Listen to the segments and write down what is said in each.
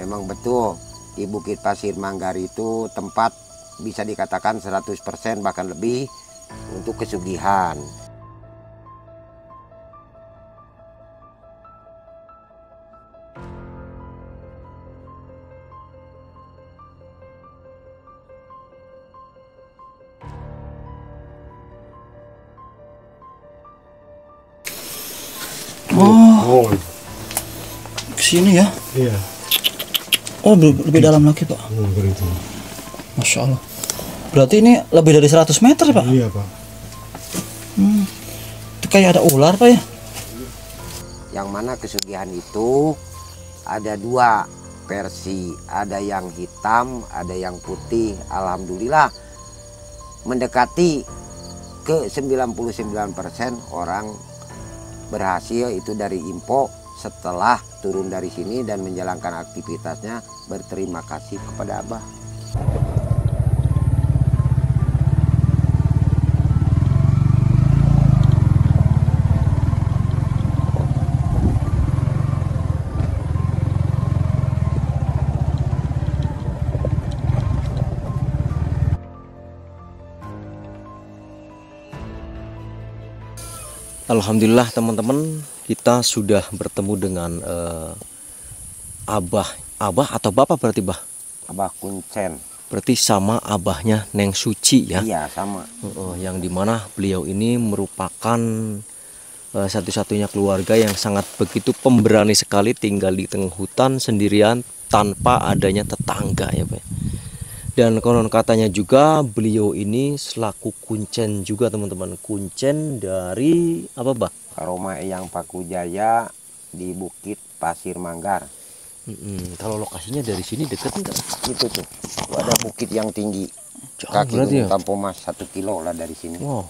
memang betul di Bukit Pasir Manggar itu tempat bisa dikatakan 100% bahkan lebih untuk kesugihan. Oh, kesini ya? Iya. Oh, lebih dalam lagi, Pak. Begitu. Masya Allah. Berarti ini lebih dari 100 meter, Pak? Iya, Pak. Itu kayak ada ular, Pak ya? Yang mana kesugihan itu ada dua versi, ada yang hitam, ada yang putih. Alhamdulillah mendekati ke 99% orang berhasil itu dari info setelah turun dari sini dan menjalankan aktivitasnya, berterima kasih kepada Abah. Alhamdulillah teman-teman, kita sudah bertemu dengan Abah atau Bapak berarti Bah? Abah Kuncen. Berarti sama abahnya Neng Suci ya? Iya sama. Yang dimana beliau ini merupakan satu-satunya keluarga yang sangat begitu pemberani sekali tinggal di tengah hutan sendirian tanpa adanya tetangga ya Pak. Dan konon katanya juga beliau ini selaku kuncen juga teman-teman. Kuncen dari apa Bah? Karoma Eyang Paku Jaya di Bukit Pasir Manggar. Kalau lokasinya dari sini dekat enggak? Itu tuh ada bukit yang tinggi. Jauh Kaki berarti ya? Tampomas 1 kilo lah dari sini. Wow.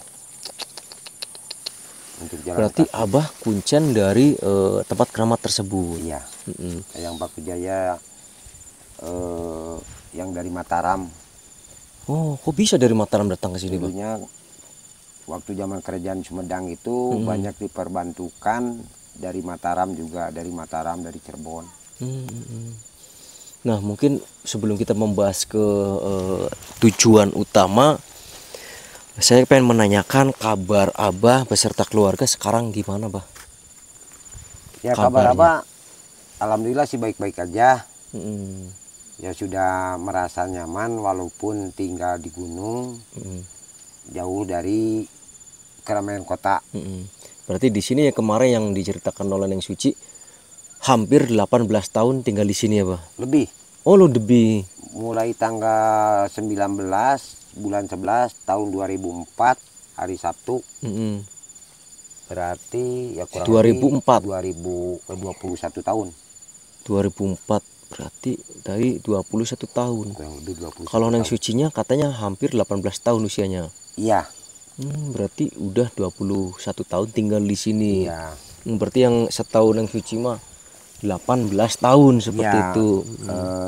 Untuk jalan Berarti kaki. Abah kuncen dari tempat keramat tersebut. Iya. Eyang Paku Jaya yang dari Mataram. Oh, kok bisa dari Mataram datang ke sini, Bang? Dulunya waktu zaman kerajaan Sumedang itu banyak diperbantukan dari Mataram juga, dari Mataram, dari Cirebon. Nah, mungkin sebelum kita membahas ke tujuan utama, saya pengen menanyakan kabar Abah beserta keluarga sekarang gimana, Bah? Ya kabar Abah, alhamdulillah sih baik-baik aja. Ya sudah merasa nyaman walaupun tinggal di gunung, jauh dari keramaian kota. Berarti di sini ya kemarin yang diceritakan oleh Neng Suci, hampir 18 tahun tinggal di sini ya, Bah? Lebih. Oh, lo lebih. Mulai tanggal 19 bulan 11 tahun 2004 hari Sabtu. Berarti ya kurang 2004. lebih 21 tahun. 2004 berarti dari 21 tahun. Kurang lebih 21 Kalau Neng tahun. Sucinya katanya hampir 18 tahun usianya. Iya. Berarti udah 21 tahun tinggal di sini. Iya. Berarti yang setahu Neng Suci mah 18 tahun seperti Ya, itu.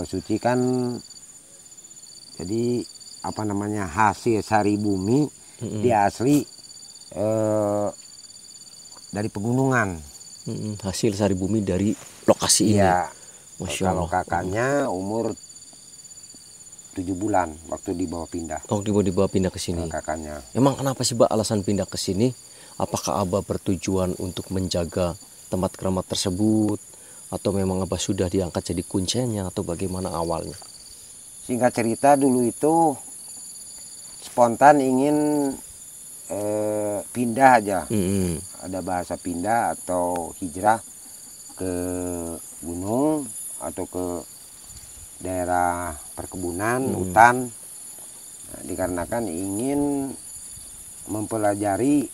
Suci kan jadi apa namanya hasil sari bumi, dia asli dari pegunungan. Hasil sari bumi dari lokasi ini. Iya. Masya Kalau Allah. kakaknya umur 7 bulan waktu dibawa pindah. Oh, dibawa pindah ke sini. Kakaknya. Emang kenapa sih, Mbak, alasan pindah ke sini? Apakah Abah bertujuan untuk menjaga tempat keramat tersebut, atau memang Abah sudah diangkat jadi kuncennya, atau bagaimana awalnya? Singkat cerita dulu itu spontan ingin pindah aja. Ada bahasa pindah atau hijrah ke gunung atau ke daerah perkebunan, hutan. Nah, dikarenakan ingin mempelajari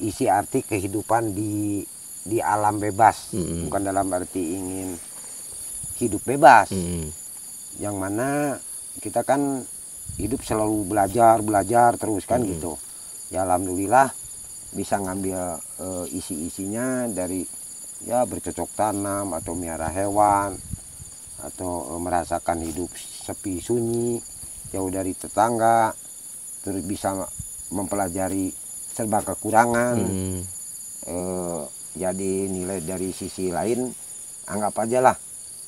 isi arti kehidupan di alam bebas, bukan dalam arti ingin hidup bebas. Yang mana kita kan hidup selalu belajar terus kan gitu. Ya alhamdulillah bisa ngambil isi-isinya dari ya bercocok tanam atau miara hewan atau merasakan hidup sepi sunyi jauh dari tetangga, terus bisa mempelajari serba kekurangan. Jadi nilai dari sisi lain anggap aja lah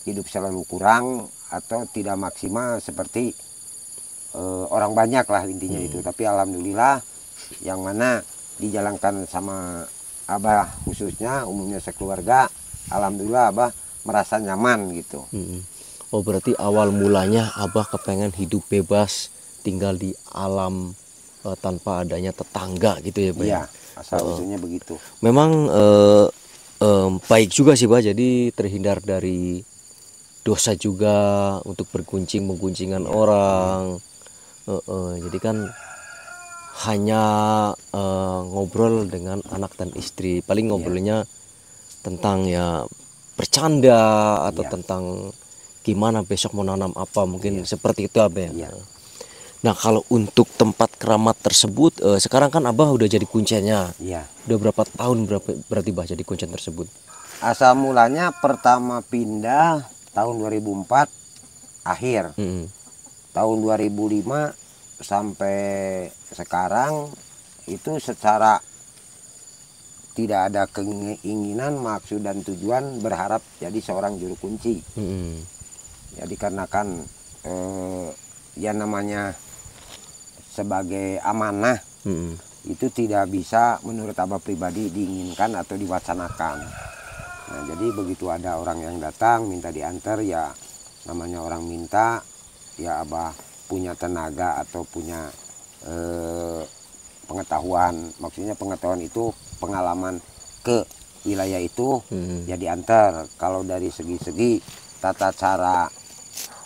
hidup selalu kurang atau tidak maksimal seperti orang banyak lah intinya itu. Tapi alhamdulillah yang mana dijalankan sama Abah khususnya, umumnya sekeluarga, alhamdulillah Abah merasa nyaman gitu. Oh berarti awal mulanya Abah kepengen hidup bebas, tinggal di alam tanpa adanya tetangga gitu ya Pak? Iya, asal usulnya begitu. Memang baik juga sih Pak, jadi terhindar dari dosa juga untuk mengguncingan orang. Jadi kan hanya ngobrol dengan anak dan istri, paling ngobrolnya tentang ya bercanda atau tentang gimana besok mau nanam apa, mungkin seperti itu Abah ya. Nah kalau untuk tempat keramat tersebut sekarang kan Abah udah jadi kuncennya. Iya. Udah berapa tahun berarti Bah jadi kuncen tersebut? Asal mulanya pertama pindah tahun 2004 akhir. Tahun 2005 sampai sekarang itu secara tidak ada keinginan, maksud dan tujuan berharap jadi seorang juru kunci. Ya dikarenakan ya namanya sebagai amanah itu tidak bisa menurut Abah pribadi diinginkan atau diwacanakan. Nah jadi begitu ada orang yang datang minta diantar, ya namanya orang minta, ya Abah punya tenaga atau punya pengetahuan, maksudnya pengetahuan itu pengalaman ke wilayah itu, ya diantar. Kalau dari segi-segi tata cara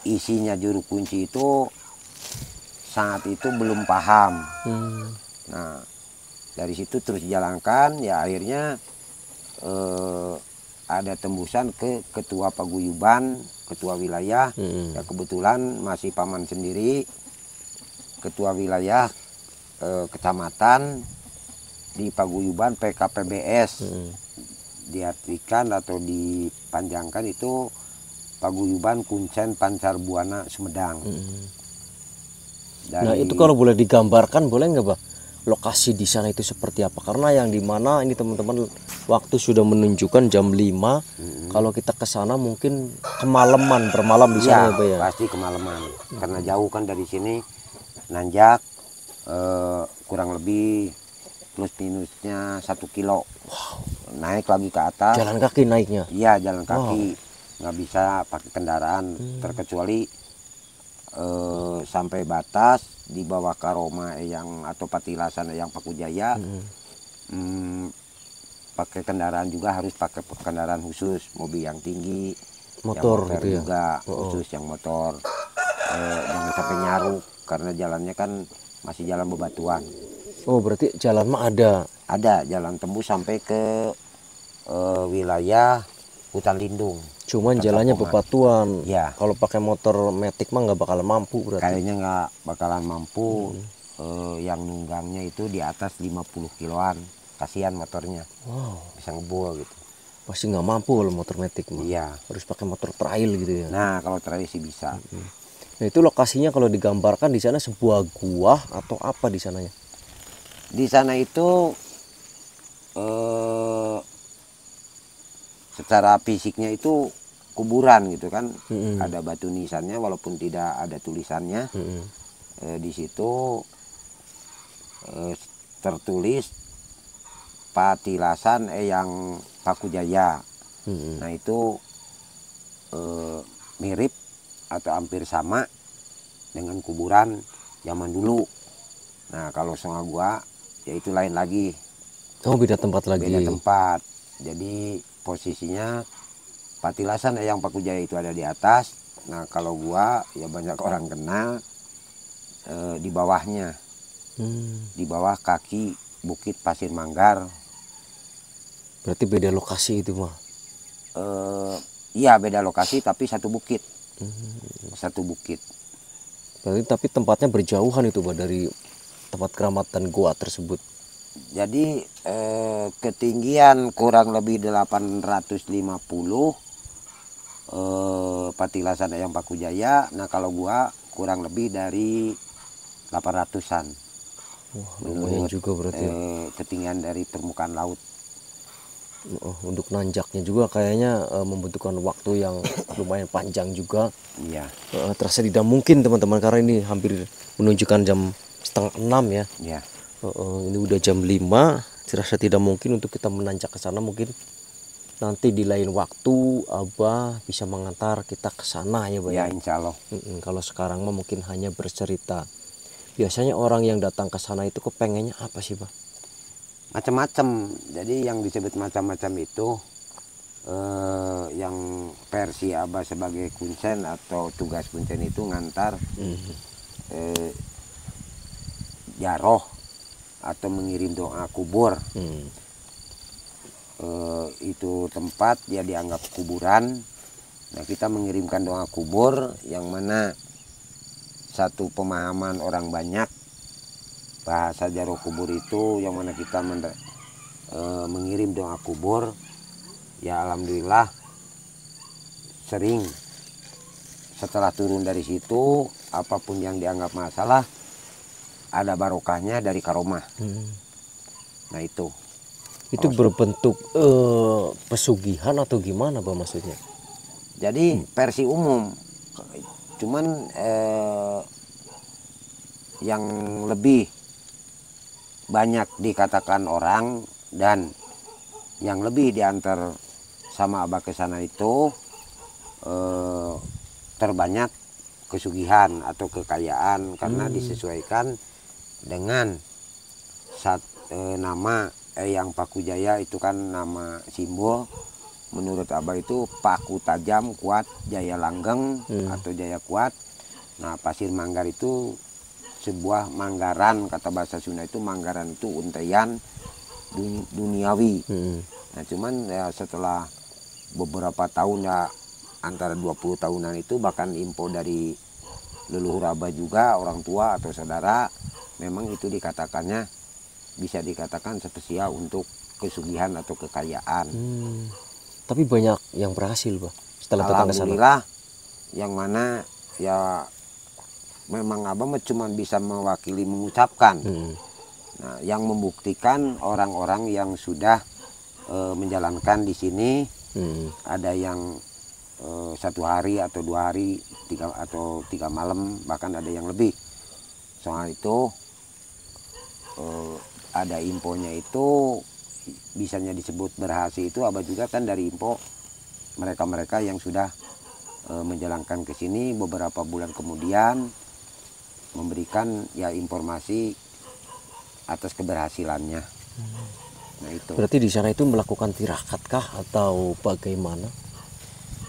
isinya juru kunci itu saat itu belum paham. Nah dari situ terus dijalankan, ya akhirnya ada tembusan ke ketua paguyuban, ketua wilayah. Ya kebetulan masih paman sendiri ketua wilayah kecamatan di paguyuban PKPBS. Diartikan atau dipanjangkan itu Paguyuban Kuncen Pancar Buana Sumedang. Nah itu kalau boleh digambarkan boleh nggak Bah, lokasi di sana itu seperti apa? Karena yang di mana ini teman-teman waktu sudah menunjukkan jam 5. Kalau kita ke sana mungkin kemalaman, bermalam di sana ya Bah ya. Pasti kemalaman. Karena jauh kan dari sini, nanjak kurang lebih plus minusnya 1 kilo. Naik lagi ke atas. Jalan kaki naiknya? Iya jalan kaki. Nggak bisa pakai kendaraan terkecuali sampai batas di bawah Karoma yang atau Patilasan yang Pakujaya. Pakai kendaraan juga harus pakai kendaraan khusus, mobil yang tinggi, motor yang gitu juga khusus yang motor. Jangan sampai nyaruk karena jalannya kan masih jalan bebatuan. Oh berarti jalan mah ada jalan tembus sampai ke wilayah hutan lindung. Cuman jalannya bebatuan. Ya. Kalau pakai motor metik mah nggak bakalan mampu berarti. Kayaknya nggak bakalan mampu. Yang nunggangnya itu di atas 50 kiloan. Kasihan motornya. Wow. Bisa ngebul gitu. Pasti nggak mampu kalau motor metik mah. Iya. Harus pakai motor trail gitu ya. Nah kalau trail sih bisa. Nah itu lokasinya kalau digambarkan di sana sebuah gua atau apa di sananya? Di sana itu secara fisiknya itu kuburan gitu kan. Ada batu nisannya walaupun tidak ada tulisannya. Di situ tertulis Patilasan Eyang Pakujaya. Nah itu mirip atau hampir sama dengan kuburan zaman dulu. Nah kalau Songa Gua ya itu lain lagi. Oh beda tempat lagi. Beda tempat. Jadi posisinya Patilasan Eyang Pakujaya itu ada di atas. Nah kalau gua ya banyak orang kenal di bawahnya. Di bawah kaki Bukit Pasir Manggar. Berarti beda lokasi itu mah? Iya beda lokasi tapi satu bukit. Satu bukit. Berarti tapi tempatnya berjauhan itu Bah dari tempat keramatan gua tersebut. Jadi ketinggian kurang lebih 850 Patilasan Eyang Pakujaya. Nah kalau gua kurang lebih dari 800-an. Wah lumayan juga berarti. Ketinggian dari permukaan laut. Untuk nanjaknya juga kayaknya membutuhkan waktu yang lumayan panjang juga. Iya. Terasa tidak mungkin teman-teman, karena ini hampir menunjukkan jam setengah 6 ya. Iya. Ini udah jam 5, terasa tidak mungkin untuk kita menanjak ke sana. Mungkin nanti di lain waktu Abah bisa mengantar kita ke sana ya, Bah. Ya, insya Allah. Kalau sekarang mah mungkin hanya bercerita. Biasanya orang yang datang ke sana itu kepengennya apa sih, Bah? Macam-macam. Jadi yang disebut macam-macam itu yang versi Abah sebagai kuncen atau tugas kuncen itu ngantar jaroh atau mengirim doa kubur. Itu tempat ya dianggap kuburan. Nah, kita mengirimkan doa kubur yang mana satu pemahaman orang banyak bahasa jaroh kubur itu yang mana kita mengirim doa kubur, ya alhamdulillah sering setelah turun dari situ apapun yang dianggap masalah ada barokahnya dari karomah. Nah itu berbentuk pesugihan atau gimana, Bah, maksudnya? jadi versi umum, cuman yang lebih banyak dikatakan orang dan yang lebih diantar sama Abah ke sana itu terbanyak kesugihan atau kekayaan karena disesuaikan dengan nama yang Paku Jaya itu kan nama simbol. Menurut Abah itu paku tajam kuat, jaya langgeng atau jaya kuat. Nah, pasir manggar itu sebuah manggaran, kata bahasa Sunda itu manggaran itu untaian duniawi. Nah, cuman ya setelah beberapa tahun ya antara 20 tahunan itu bahkan info dari leluhur Abah juga orang tua atau saudara memang itu dikatakannya bisa dikatakan spesial untuk kesugihan atau kekayaan. Tapi banyak yang berhasil, Bah, setelah datang ke sana. Alhamdulillah, yang mana ya memang Abah cuma bisa mewakili mengucapkan. Nah, yang membuktikan orang-orang yang sudah menjalankan di sini, ada yang 1 hari atau 2 hari, 3 malam, bahkan ada yang lebih. Soal itu ada infonya itu bisanya disebut berhasil itu Abah juga kan dari info mereka-mereka yang sudah menjalankan ke sini beberapa bulan kemudian memberikan ya informasi atas keberhasilannya. Nah itu. Berarti di sana itu melakukan tirakat kah atau bagaimana?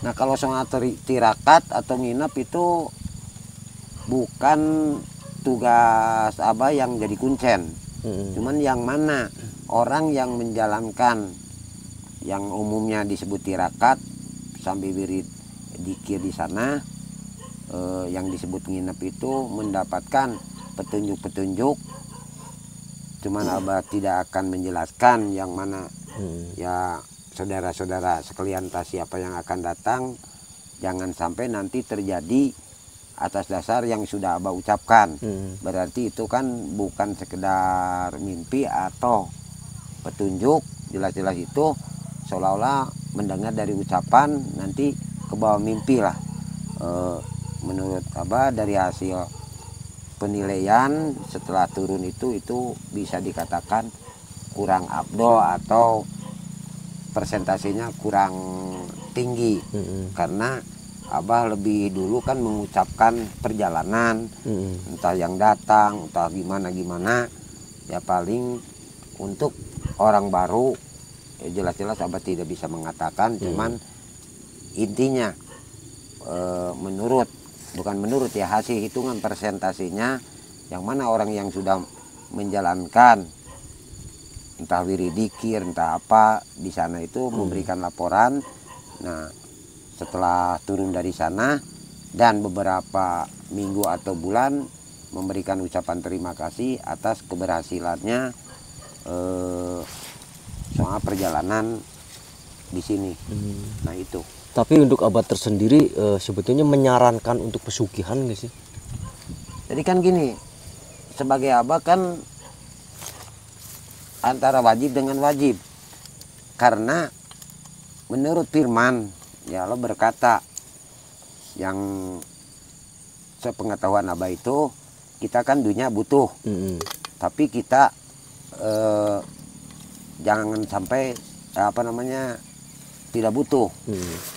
Nah kalau soal tirakat atau nginep itu bukan tugas Abah yang jadi kuncen. Cuman yang mana orang yang menjalankan yang umumnya disebut tirakat sambil wirid dzikir di sana, yang disebut nginep itu mendapatkan petunjuk-petunjuk. Cuman Abah tidak akan menjelaskan yang mana ya saudara-saudara sekalian siapa yang akan datang, jangan sampai nanti terjadi atas dasar yang sudah Abah ucapkan. Berarti itu kan bukan sekedar mimpi atau petunjuk, jelas-jelas itu seolah-olah mendengar dari ucapan nanti ke bawah mimpi lah. Menurut Abah dari hasil penilaian setelah turun itu bisa dikatakan kurang abdol atau persentasenya kurang tinggi. Karena Abah lebih dulu kan mengucapkan perjalanan, entah yang datang, entah gimana, ya paling untuk orang baru ya jelas-jelas Abah tidak bisa mengatakan, cuman intinya bukan menurut ya hasil hitungan persentasenya yang mana orang yang sudah menjalankan entah wiridikir entah apa di sana itu memberikan laporan. Nah setelah turun dari sana dan beberapa minggu atau bulan memberikan ucapan terima kasih atas keberhasilannya soal perjalanan di sini. Nah itu. Tapi untuk Abah tersendiri sebetulnya menyarankan untuk pesugihan nggak sih? Jadi kan gini, sebagai Abah kan antara wajib dengan wajib. karena menurut firman ya Allah berkata, yang sepengetahuan Abah itu kita kan dunia butuh, tapi kita jangan sampai tidak butuh.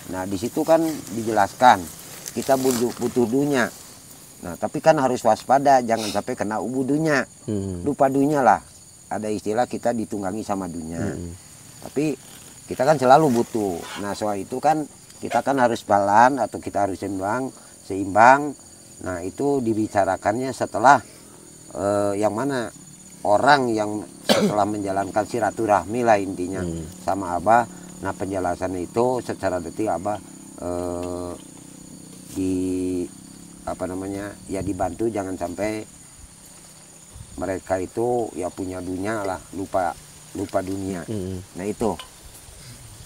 Nah di situ kan dijelaskan kita butuh dunia. Nah tapi kan harus waspada, jangan sampai kena ubudunya, lupa dunia lah. Ada istilah kita ditunggangi sama dunia. Tapi kita kan selalu butuh. Nah soal itu kan kita kan harus balance atau kita harus seimbang. Nah itu dibicarakannya setelah yang mana orang yang setelah menjalankan silaturahmi lah intinya sama Abah. Nah penjelasan itu secara detail Abah dibantu, jangan sampai mereka itu ya punya dunia lah, lupa dunia. Nah itu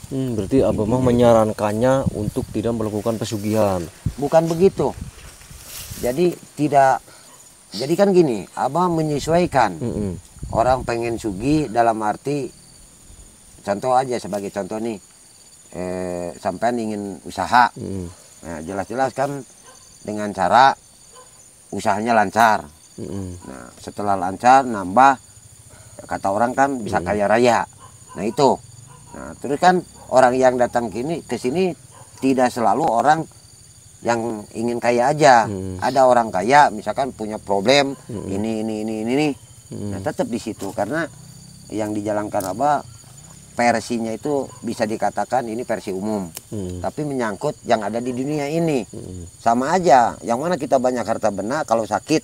berarti Abah mah menyarankannya untuk tidak melakukan pesugihan. Bukan begitu. Jadi kan gini, Abah menyesuaikan. Orang pengen sugih dalam arti, contoh aja sebagai contoh nih, sampean ingin usaha. Nah jelas-jelas kan dengan cara usahanya lancar. Nah setelah lancar nambah, kata orang kan bisa kaya raya. Nah itu. Nah terus kan orang yang datang ke sini tidak selalu orang yang ingin kaya aja. Ada orang kaya misalkan punya problem ini. Nah tetap di situ, karena yang dijalankan Abah versinya itu bisa dikatakan ini versi umum, tapi menyangkut yang ada di dunia ini. Sama aja, yang mana kita banyak harta benda, kalau sakit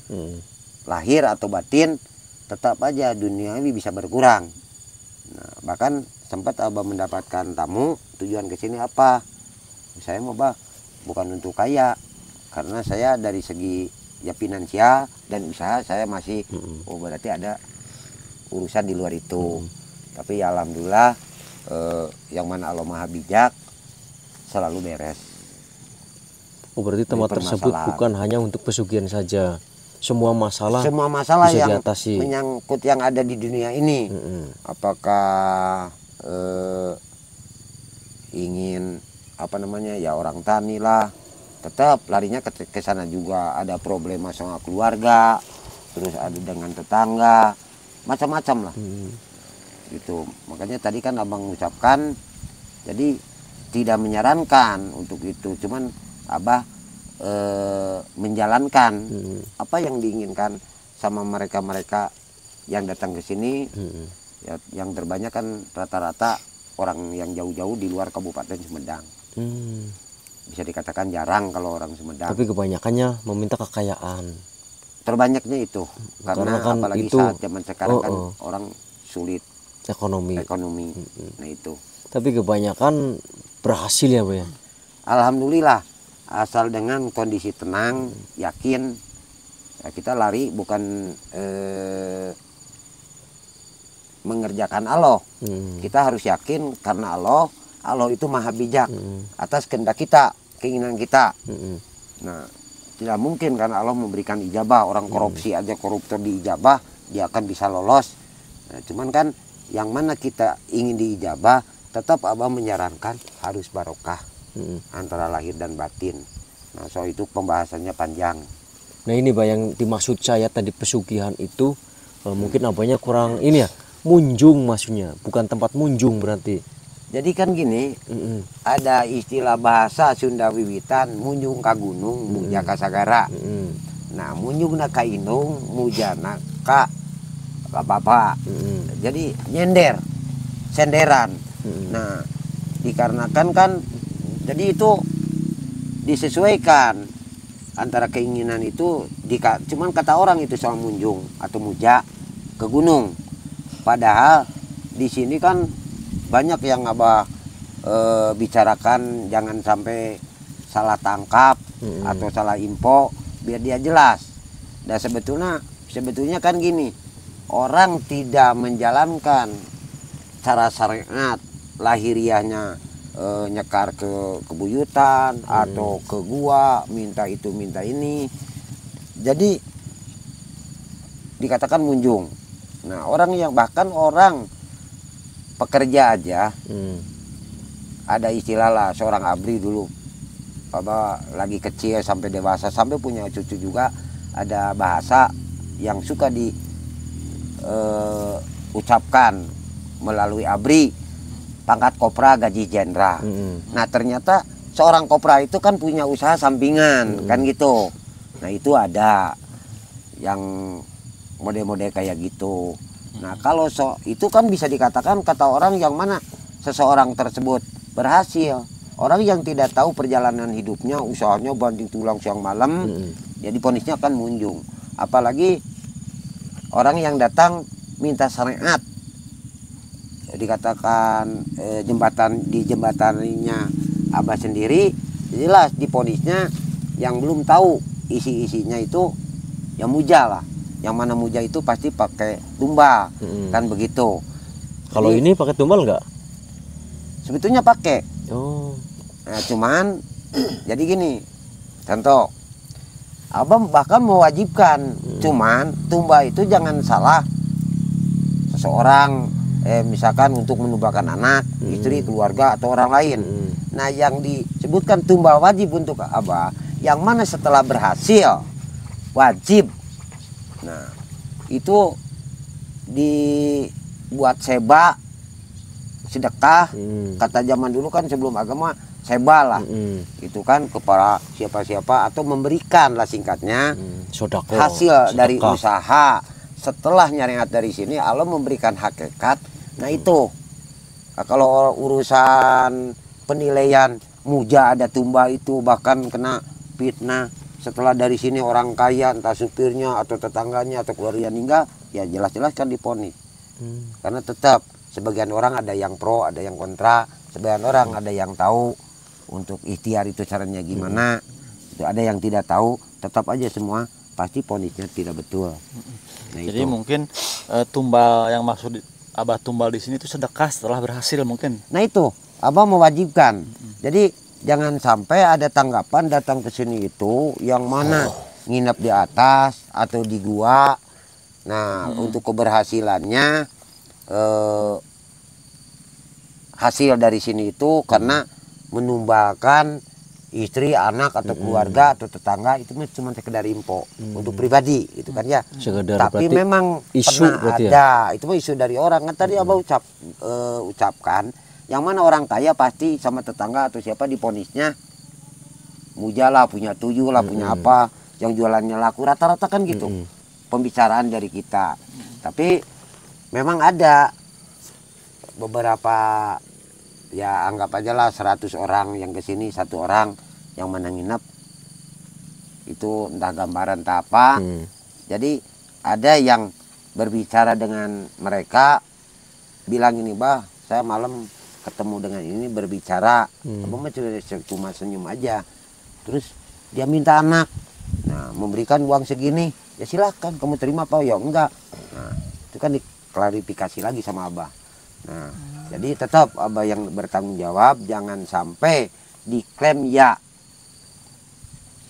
lahir atau batin tetap aja dunia ini bisa berkurang. Nah bahkan sempat Abah mendapatkan tamu, tujuan ke sini apa? Saya mau Abah bukan untuk kaya, karena saya dari segi ya finansial dan usaha saya masih berarti ada urusan di luar itu. Tapi ya alhamdulillah yang mana Allah Maha Bijak selalu beres. Berarti tempat tersebut bukan hanya untuk pesugihan saja, semua masalah yang bisa diatasi. Menyangkut yang ada di dunia ini. Apakah ingin ya orang tani lah, tetap larinya ke sana juga. Ada problema sama keluarga, terus ada dengan tetangga, macam-macam lah. Gitu. Makanya tadi kan Abang ucapkan, jadi tidak menyarankan untuk itu, cuman Abah menjalankan apa yang diinginkan sama mereka yang datang ke sini. Ya, yang terbanyak kan rata-rata orang yang jauh-jauh di luar Kabupaten Sumedang. Bisa dikatakan jarang kalau orang Sumedang. Tapi kebanyakannya meminta kekayaan. Terbanyaknya itu, karena kan apalagi itu, saat zaman sekarang kan orang sulit ekonomi. Nah itu. Tapi kebanyakan berhasil ya, Bu ya. Alhamdulillah, asal dengan kondisi tenang, yakin, ya kita lari bukan mengerjakan Allah. Kita harus yakin karena Allah itu Maha Bijak atas kehendak kita, keinginan kita. Nah, tidak mungkin karena Allah memberikan ijabah. Orang korupsi aja, koruptor di ijabah, dia akan bisa lolos. Nah, cuman kan yang mana kita ingin diijabah, tetap Abah menyarankan harus barokah antara lahir dan batin. Nah, soal itu pembahasannya panjang. Nah ini Bah, yang dimaksud saya tadi pesugihan itu mungkin Abahnya kurang ini ya, munjung maksudnya, bukan tempat munjung berarti. Jadi kan gini, ada istilah bahasa Sunda Wiwitan, munjung ka gunung, muja ka sagara. Nah, munjung na ka indung, mujana ka bapak. Jadi nyender, senderan. Nah, dikarenakan kan, jadi itu disesuaikan antara keinginan itu. Cuman kata orang itu soal munjung atau muja ke gunung. Padahal di sini kan banyak yang Abah bicarakan, jangan sampai salah tangkap atau salah info, biar dia jelas. Dan sebetulnya kan gini, orang tidak menjalankan cara syariat lahiriahnya, nyekar ke kebuyutan atau ke gua, minta itu minta ini, jadi dikatakan munjung. Nah, orang yang bahkan orang pekerja aja ada istilah lah, seorang abri dulu lagi kecil sampai dewasa sampai punya cucu juga, ada bahasa yang suka diucapkan melalui abri, pangkat kopra gaji jenderal. Nah ternyata seorang kopra itu kan punya usaha sampingan kan gitu. Nah itu ada yang mode-mode kayak gitu. Nah kalau itu kan bisa dikatakan kata orang yang mana seseorang tersebut berhasil. Orang yang tidak tahu perjalanan hidupnya, usahanya banting tulang siang malam, jadi ponisnya akan munjung. Apalagi orang yang datang minta syariat, dikatakan jembatannya Abah sendiri, jelas diponisnya yang belum tahu isi-isinya itu yang muja lah. Yang mana muja itu pasti pakai tumbal, kan begitu. Kalau ini pakai tumbal nggak? Sebetulnya pakai. Oh. Nah, cuman jadi gini, contoh, Abah bahkan mewajibkan, cuman tumbal itu jangan salah seseorang, misalkan untuk menumbalkan anak, istri, keluarga atau orang lain. Nah, yang disebutkan tumbal wajib untuk Abah, yang mana setelah berhasil wajib. Nah, itu dibuat seba, sedekah, kata zaman dulu kan sebelum agama seba lah, itu kan kepada siapa-siapa atau memberikan lah singkatnya, Sodako, hasil sedekah dari usaha. Setelah nyariat dari sini Allah memberikan hakikat. Nah itu kalau urusan penilaian muja ada tumbal itu bahkan kena fitnah. Setelah dari sini orang kaya entah supirnya atau tetangganya atau keluarga meninggal, ya jelas-jelas kan diponis. Karena tetap sebagian orang ada yang pro, ada yang kontra, sebagian orang ada yang tahu untuk ikhtiar itu caranya gimana, ada yang tidak tahu, tetap aja semua pasti ponisnya tidak betul. Nah, Jadi itu mungkin tumbal yang maksud Abah tumbal di sini itu sedekah setelah berhasil mungkin. Nah itu Abah mewajibkan. Jadi jangan sampai ada tanggapan datang ke sini itu yang mana nginep di atas atau di gua. Nah untuk keberhasilannya hasil dari sini itu karena menumbalkan istri, anak atau keluarga atau tetangga, itu cuma sekedar info untuk pribadi itu kan ya. Sekedar Tapi memang isu pernah ada itu mah isu dari orang kan tadi Abah ucapkan yang mana orang kaya pasti sama tetangga atau siapa diponisnya muja lah, punya tuyul lah, punya apa, yang jualannya laku, rata-rata kan gitu pembicaraan dari kita. Tapi memang ada beberapa, ya anggap aja lah 100 orang yang kesini 1 orang yang mana nginep itu entah gambaran entah apa. Jadi ada yang berbicara dengan mereka, bilang ini, bah saya malam ketemu dengan ini berbicara, abang mah cuma senyum aja. Terus dia minta anak, nah memberikan uang segini, ya silahkan kamu terima apa ya enggak. Nah itu kan diklarifikasi lagi sama Abah. Nah jadi tetap Abah yang bertanggung jawab, jangan sampai diklaim ya.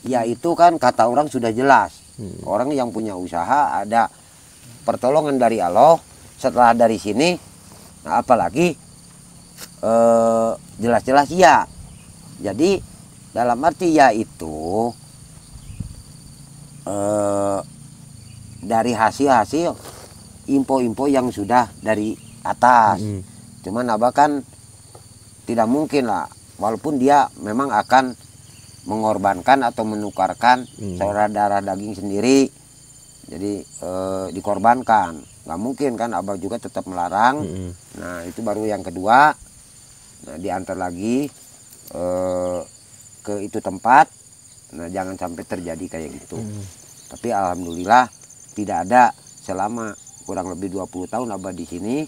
Ya itu kan kata orang sudah jelas. Orang yang punya usaha ada pertolongan dari Allah. Setelah dari sini, nah apalagi jelas-jelas ya. Jadi dalam arti ya itu dari hasil-hasil info-info yang sudah dari atas. Cuman Abah kan tidak mungkin lah, walaupun dia memang akan mengorbankan atau menukarkan saudara daging sendiri, jadi dikorbankan, nggak mungkin kan. Abah juga tetap melarang. Nah itu baru yang kedua. Nah diantar lagi ke itu tempat. Nah jangan sampai terjadi kayak gitu. Tapi alhamdulillah tidak ada, selama kurang lebih 20 tahun Abah di sini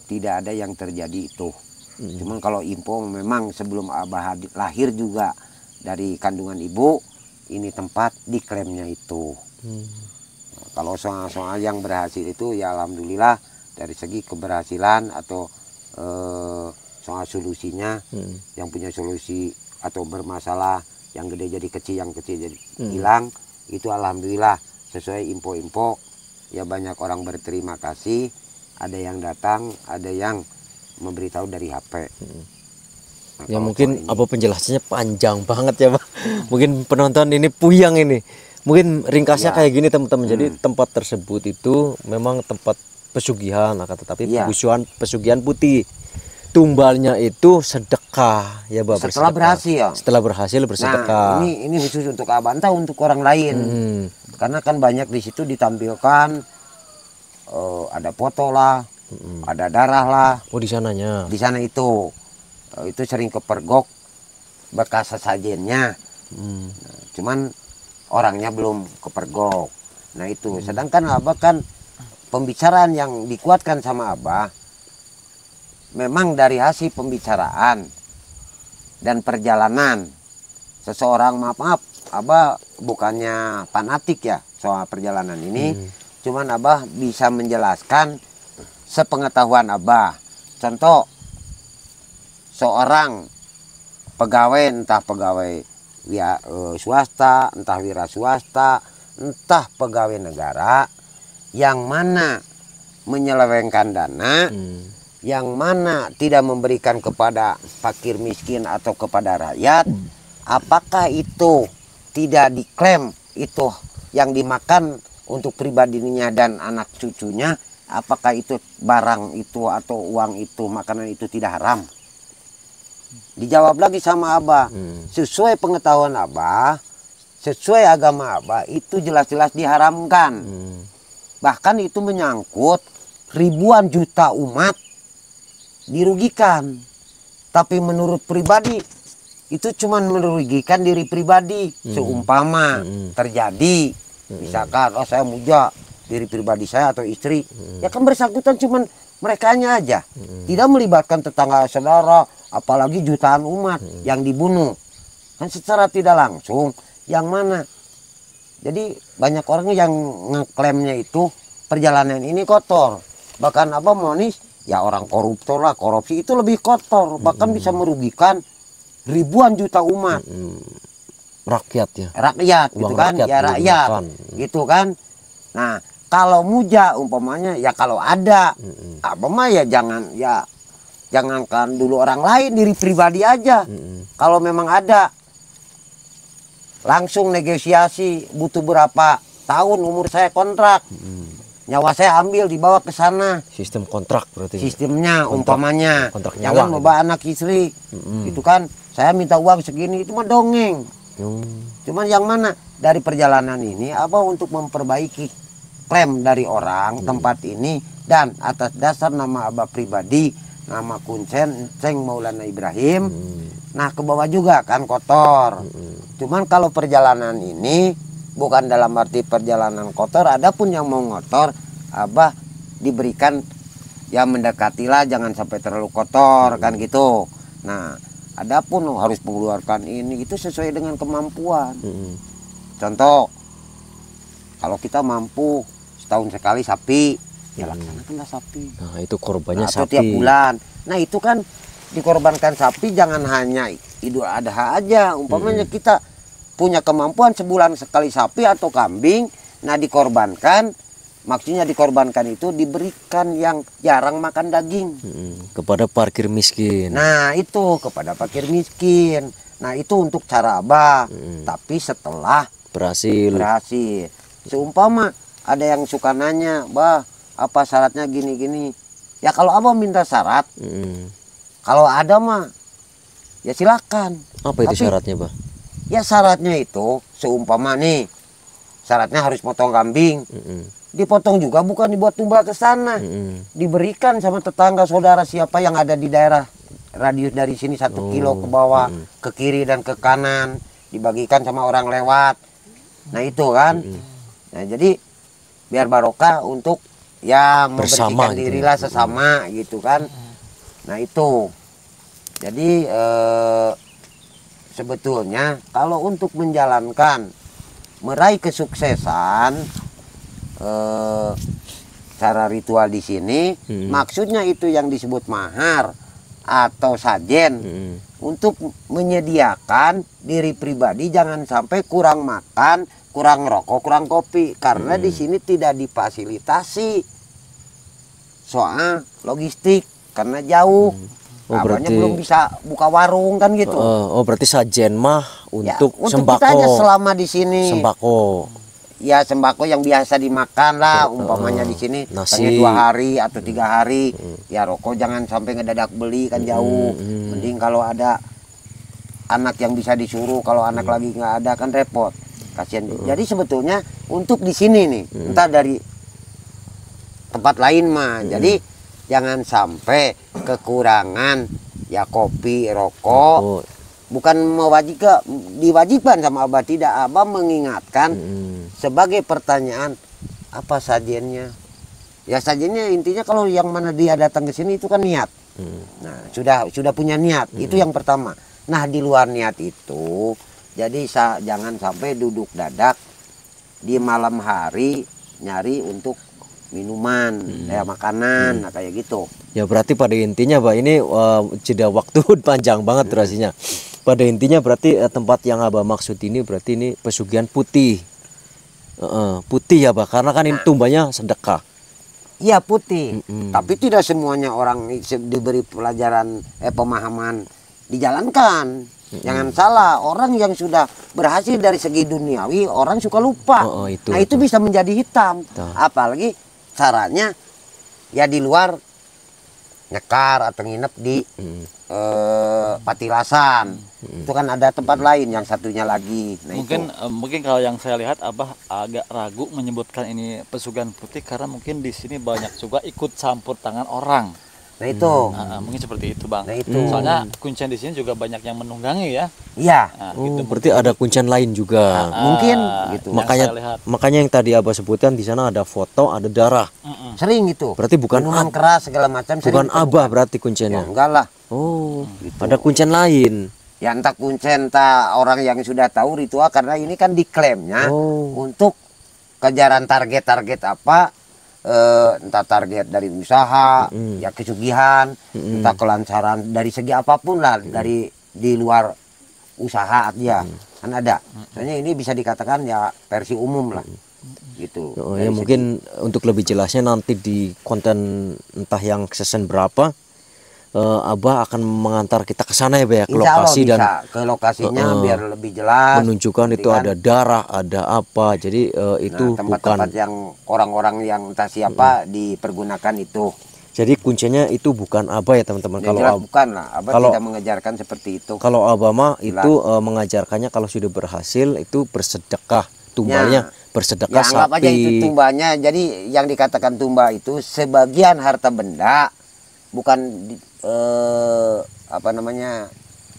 tidak ada yang terjadi itu. Cuman kalau info memang sebelum Abah lahir juga dari kandungan ibu, ini tempat diklaimnya itu. Nah, kalau soal yang berhasil itu ya alhamdulillah dari segi keberhasilan atau soal solusinya, yang punya solusi atau bermasalah yang gede jadi kecil, yang kecil jadi hilang, itu alhamdulillah sesuai info-info. Ya banyak orang berterima kasih, ada yang datang, ada yang memberitahu dari HP. Nah, Ya kalau mungkin ini- apa penjelasannya panjang banget ya Pak. Mungkin penonton ini puyang ini. Mungkin ringkasnya Ya. kayak gini teman-teman. Jadi tempat tersebut itu memang tempat pesugihan, akan tetapi Iya. pesugihan putih. Tumbalnya itu sedekah ya Pak. Setelah berhasil. Setelah berhasil bersedekah. Nah, ini khusus untuk Abah, entah untuk orang lain. Karena kan banyak di situ ditampilkan ada foto lah, ada darah lah. Oh di sananya. Di sana itu sering kepergok bekas sesajennya. Nah, cuman orangnya belum kepergok. Nah itu. Sedangkan Abah kan pembicaraan yang dikuatkan sama Abah memang dari hasil pembicaraan dan perjalanan seseorang. Maaf Abah bukannya fanatik ya soal perjalanan ini, cuman Abah bisa menjelaskan sepengetahuan Abah. Contoh, seorang pegawai, entah pegawai swasta, entah wira swasta, entah pegawai negara, yang mana menyelewengkan dana, yang mana tidak memberikan kepada fakir miskin atau kepada rakyat, apakah itu tidak diklaim itu yang dimakan untuk pribadinya dan anak cucunya, apakah itu barang itu atau uang itu, makanan itu tidak haram? Dijawab lagi sama Abah, sesuai pengetahuan Abah, sesuai agama Abah, itu jelas-jelas diharamkan. Bahkan itu menyangkut ribuan juta umat dirugikan. Tapi menurut pribadi itu cuma merugikan diri pribadi. Seumpama terjadi misalkan saya muja diri pribadi saya atau istri, ya kan bersangkutan cuma merekanya aja, tidak melibatkan tetangga saudara, apalagi jutaan umat yang dibunuh. Kan secara tidak langsung yang mana. Jadi banyak orang yang ngeklaimnya itu perjalanan ini kotor. Bahkan Abah monis, ya orang koruptor lah, korupsi itu lebih kotor, bahkan bisa merugikan ribuan juta umat. Rakyat ya. Rakyat Uang gitu kan, rakyat ya rakyat dimakan. gitu kan. Nah, kalau muja umpamanya ya kalau ada, Abah mah ya jangankan dulu orang lain, diri pribadi aja. Kalau memang ada, langsung negosiasi, butuh berapa tahun umur saya kontrak. Nyawa saya ambil dibawa ke sana. Sistem kontrak berarti. Sistemnya umpamanya. kontrak Jangan nyawa membawa anak istri. Itu kan saya minta uang segini, itu mah dongeng. Cuman yang mana dari perjalanan ini Abah untuk memperbaiki klaim dari orang tempat ini, dan atas dasar nama Abah pribadi, nama Kuncen Ceng Maulana Ibrahim. Nah ke bawah juga kan kotor. Cuman kalau perjalanan ini bukan dalam arti perjalanan kotor, adapun yang mau ngotor Abah diberikan ya mendekatilah, jangan sampai terlalu kotor kan gitu. Nah adapun harus mengeluarkan ini itu sesuai dengan kemampuan. Contoh, kalau kita mampu setahun sekali sapi, ya laksanakanlah sapi. Nah itu korbannya Atau sapi. tiap bulan. Nah itu kan dikorbankan sapi, jangan hanya Idul Adha aja. Umpamanya kita punya kemampuan sebulan sekali sapi atau kambing, nah dikorbankan, maksudnya dikorbankan itu diberikan yang jarang makan daging. Kepada parkir miskin. Nah itu kepada fakir miskin. Nah itu untuk cara Abah. Tapi setelah Berhasil. seumpama ada yang suka nanya, Bah apa syaratnya gini-gini, ya kalau Abah minta syarat, kalau ada mah ya silakan. Apa itu Tapi syaratnya, Bah? ya syaratnya itu seumpama nih, syaratnya harus potong kambing. Dipotong juga bukan dibuat tumbal ke sana. Diberikan sama tetangga saudara siapa yang ada di daerah radius dari sini 1 kilo ke bawah, ke kiri dan ke kanan, dibagikan sama orang lewat. Nah itu kan. Nah jadi biar barokah untuk ya Bersama membersihkan gitu dirilah sesama gitu kan. Nah itu. Jadi sebetulnya kalau untuk menjalankan meraih kesuksesan cara ritual di sini, maksudnya itu yang disebut mahar atau sajen, untuk menyediakan diri pribadi jangan sampai kurang makan, kurang rokok, kurang kopi, karena di sini tidak difasilitasi soal logistik. karena jauh. Oh, Abahnya berarti belum bisa buka warung kan gitu. oh berarti sajen mah Ya, untuk untuk kita sembako. aja selama di sini. Sembako. Ya sembako yang biasa dimakan lah, umpamanya di sini nasi. hanya 2 hari atau 3 hari. Ya rokok jangan sampai ngedadak beli kan jauh. Mending kalau ada anak yang bisa disuruh, kalau anak lagi nggak ada kan repot. Kasihan. Jadi sebetulnya untuk di sini nih, entah dari tempat lain mah. Jadi jangan sampai kekurangan ya kopi, rokok. Oh, Bukan diwajibkan sama Abah, tidak. Abah mengingatkan sebagai pertanyaan apa sajennya. Ya sajennya intinya kalau yang mana dia datang ke sini itu kan niat. Nah, sudah punya niat. Itu yang pertama. Nah, di luar niat itu jadi jangan sampai duduk dadak di malam hari nyari untuk minuman, ya makanan, nah kayak gitu. ya berarti pada intinya Pak ini jeda waktu panjang banget durasinya. Pada intinya berarti tempat yang Abah maksud ini berarti ini pesugihan putih. Putih ya Pak, karena kan ini tumbanya sedekah. Iya putih, tapi tidak semuanya orang diberi pelajaran pemahaman dijalankan. Jangan salah, orang yang sudah berhasil dari segi duniawi orang suka lupa. Itu bisa menjadi hitam. Apalagi caranya ya di luar nyekar atau nginep di Patilasan. Itu kan ada tempat lain yang satunya lagi. Nah, mungkin kalau yang saya lihat Abah agak ragu menyebutkan ini pesugihan putih karena mungkin di sini banyak juga ikut campur tangan orang. Nah itu mungkin seperti itu Bang. Nah, itu. Soalnya kuncen di sini juga banyak yang menunggangi ya. Iya. Nah, gitu. Berarti ada kuncen lain juga. Mungkin gitu. Makanya yang tadi Abah sebutkan di sana ada foto, ada darah. Sering itu. Berarti bukan minuman keras segala macam. Bukan Abah berarti kuncennya. Ya, enggak lah. Oh, gitu. Ada kuncen lain. Ya entah kuncen, entah orang yang sudah tahu ritual, karena ini kan diklaimnya untuk kejaran target-target apa. Entah target dari usaha, ya kesugihan, entah kelancaran dari segi apapun lah, dari di luar usaha aja kan ada. Soalnya ini bisa dikatakan ya versi umum lah, gitu. Ya mungkin untuk lebih jelasnya nanti di konten entah yang season berapa, Abah akan mengantar kita ke sana ya Pak ya, ke lokasi dan ke lokasinya biar lebih jelas. Menunjukkan itu kan ada darah, ada apa. Jadi itu tempat-tempat yang orang-orang yang entah siapa dipergunakan itu. Jadi kuncinya itu bukan Abah ya teman-teman. Kalau bukan lah, Abah tidak mengajarkan seperti itu. Kalau Abah mah itu mengajarkannya kalau sudah berhasil itu bersedekah, tumbalnya bersedekah sapi. Anggap aja itu tumbanya. Jadi yang dikatakan tumba itu sebagian harta benda, bukan apa namanya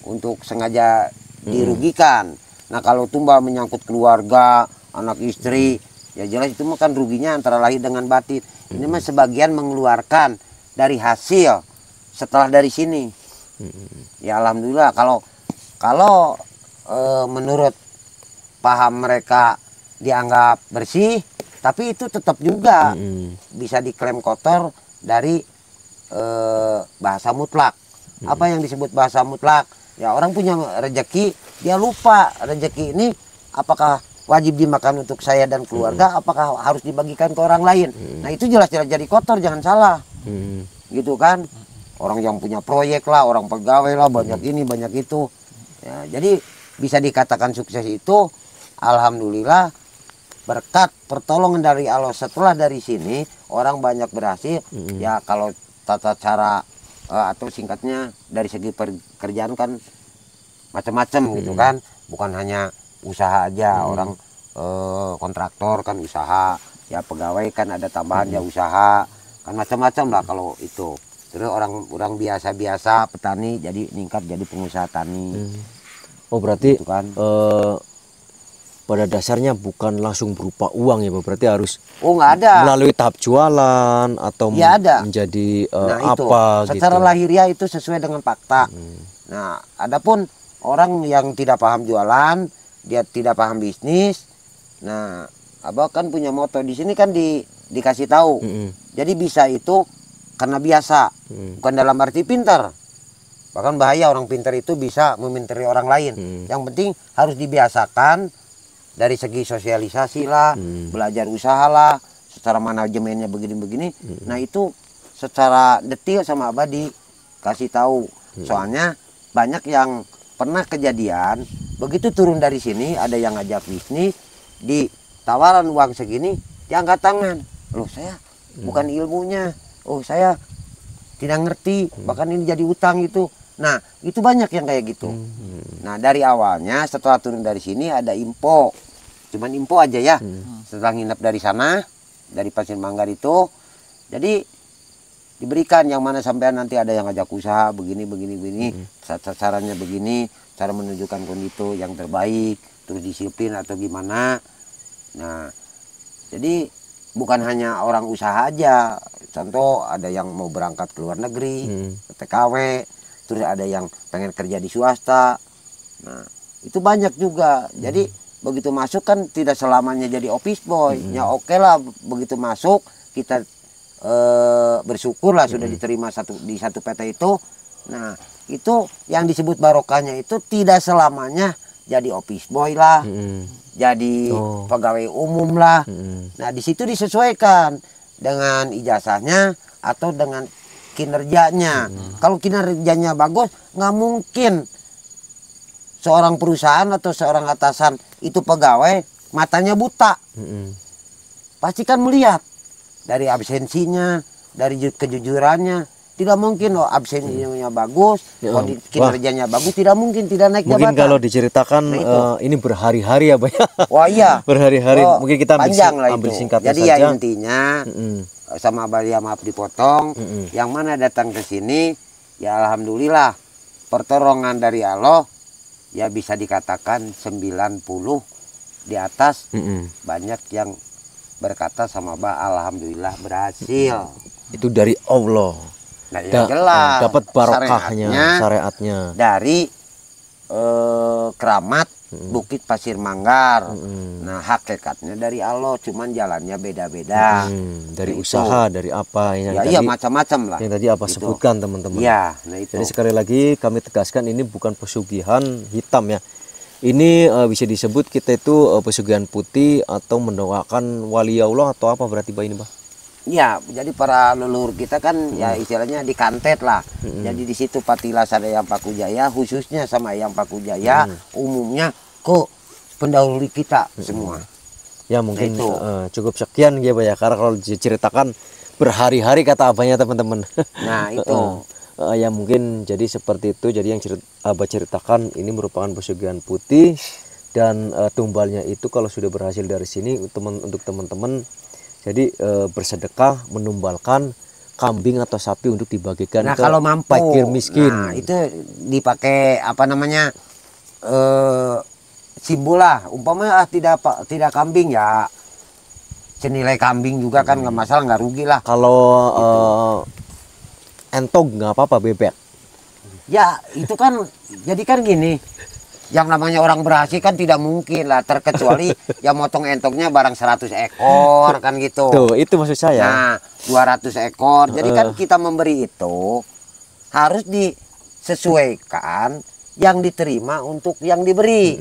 untuk sengaja dirugikan. Nah kalau tumbal menyangkut keluarga, anak istri, ya jelas itu kan ruginya antara lahir dengan batin. Ini mah sebagian mengeluarkan dari hasil setelah dari sini. Ya alhamdulillah kalau menurut paham mereka dianggap bersih, tapi itu tetap juga bisa diklaim kotor dari bahasa mutlak. Apa yang disebut bahasa mutlak? Ya orang punya rezeki, dia lupa rezeki ini apakah wajib dimakan untuk saya dan keluarga, apakah harus dibagikan ke orang lain. Nah itu jelas-jelas jadi kotor, jangan salah. Gitu kan? Orang yang punya proyek lah, orang pegawai lah, banyak ini, banyak itu. Ya, jadi bisa dikatakan sukses itu alhamdulillah berkat pertolongan dari Allah. Setelah dari sini orang banyak berhasil. Ya kalau tata cara atau singkatnya dari segi pekerjaan kan macam-macam gitu kan, bukan hanya usaha aja. Orang kontraktor kan usaha, ya pegawai kan ada tambahan ya usaha, kan macam-macam lah kalau itu. Terus orang biasa-biasa petani jadi ningkat jadi pengusaha tani. Oh berarti gitu kan. Pada dasarnya bukan langsung berupa uang ya Pak, berarti harus nggak ada melalui tahap jualan atau ya ada. Menjadi nah, apa itu, secara gitu. lahiriah itu sesuai dengan fakta. Nah adapun orang yang tidak paham jualan, dia tidak paham bisnis, nah Abah kan punya moto di sini kan dikasih tahu. Jadi bisa itu karena biasa, bukan dalam arti pintar. Bahkan bahaya orang pintar itu bisa meminteri orang lain. Yang penting harus dibiasakan dari segi sosialisasi lah, belajar usaha lah, secara manajemennya begini-begini. Nah itu secara detail sama Abah dikasih tahu. Soalnya banyak yang pernah kejadian begitu turun dari sini ada yang ngajak bisnis, di tawaran uang segini diangkat tangan. Loh saya bukan ilmunya, oh saya tidak ngerti, bahkan ini jadi utang itu. Nah itu banyak yang kayak gitu. Nah dari awalnya setelah turun dari sini ada info, cuman info aja ya. Setelah nginep dari sana, dari Pasir Manggar itu, jadi diberikan yang mana sampean nanti ada yang ngajak usaha begini, sasarannya begini, cara menunjukkan kondisi yang terbaik, terus disiplin atau gimana. Nah jadi bukan hanya orang usaha aja, contoh ada yang mau berangkat ke luar negeri, TKW, terus ada yang pengen kerja di swasta. Nah itu banyak juga. Jadi begitu masuk kan tidak selamanya jadi office boy. Ya oke lah, begitu masuk kita bersyukur lah sudah diterima di satu PT itu. Nah itu yang disebut barokahnya itu tidak selamanya jadi office boy lah, jadi pegawai umum lah. Nah di situ disesuaikan dengan ijazahnya atau dengan kinerjanya. Kalau kinerjanya bagus, nggak mungkin seorang perusahaan atau seorang atasan itu pegawai matanya buta. Pasti kan melihat dari absensinya, dari kejujurannya. Tidak mungkin absensinya bagus, kinerjanya bagus, tidak mungkin tidak naik jabatan. Mungkin kalau diceritakan ini berhari-hari ya Pak ya. Wah iya. Berhari-hari. Mungkin kita ambil singkatnya jadi saja. Ya intinya sama Abah ya maaf dipotong. Yang mana datang ke sini ya alhamdulillah pertolongan dari Allah ya bisa dikatakan 90 di atas. Banyak yang berkata sama Abah alhamdulillah berhasil. Itu dari Allah. Nah, ya jelas dapat barokahnya, syariatnya dari keramat Bukit Pasir Manggar. Nah hakikatnya dari Allah, cuman jalannya beda-beda. Dari usaha, dari apa yang ya, tadi, iya macam-macam lah. Yang tadi apa sebutkan teman-teman. Ya, nah itu. Jadi sekali lagi kami tegaskan ini bukan pesugihan hitam ya. Ini bisa disebut kita itu pesugihan putih atau mendoakan wali Allah atau apa berarti Pak ini Pak? Ya, jadi para leluhur kita kan ya istilahnya dikantet lah. Jadi di situ Patilas ada yang Paku Jaya, khususnya sama yang Paku Jaya, umumnya kok pendahulu kita semua. Ya mungkin cukup sekian ya Pak ya, karena kalau diceritakan berhari-hari kata abahnya teman-teman. Nah itu. Ya mungkin jadi seperti itu. Jadi yang abah ceritakan ini merupakan pesugihan putih dan tumbalnya itu kalau sudah berhasil dari sini untuk teman-teman. Jadi bersedekah menumbalkan kambing atau sapi untuk dibagikan ke kalau mampu, fakir miskin. Nah itu dipakai apa namanya simbol lah. Umpamanya tidak kambing ya senilai kambing juga kan nggak masalah, nggak rugi lah. Kalau entog nggak apa-apa, bebek. Ya itu kan jadi kan gini. Yang namanya orang berhasil kan tidak mungkin lah, terkecuali yang motong entongnya barang 100 ekor kan gitu. Tuh, itu maksud saya. Nah, 200 ekor. Jadi kan kita memberi itu harus disesuaikan yang diterima untuk yang diberi.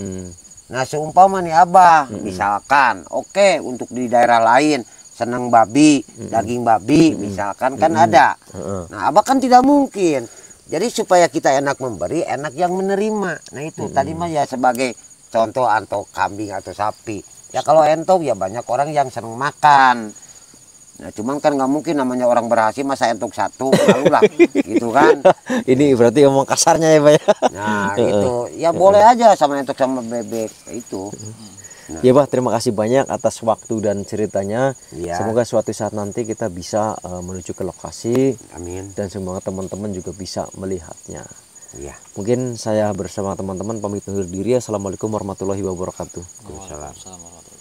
Nah, seumpama nih Abah, misalkan, oke, untuk di daerah lain senang babi, daging babi, misalkan kan ada. Nah, Abah kan tidak mungkin. Jadi supaya kita enak memberi, enak yang menerima. Nah itu tadi mah ya sebagai contoh atau kambing atau sapi. Ya kalau entok ya banyak orang yang senang makan. Nah cuman kan nggak mungkin namanya orang berhasil masa entok satu, lalu lah gitu kan. Ini berarti ngomong kasarnya ya Pak ya. Nah gitu, ya boleh aja sama entok sama bebek itu. Nah. Ya Pak, terima kasih banyak atas waktu dan ceritanya. Ya. Semoga suatu saat nanti kita bisa menuju ke lokasi. Amin. Dan semoga teman-teman juga bisa melihatnya. Ya. Mungkin saya bersama teman-teman pamit undur diri. Assalamualaikum warahmatullahi wabarakatuh. Waalaikumsalam warahmatullahi wabarakatuh.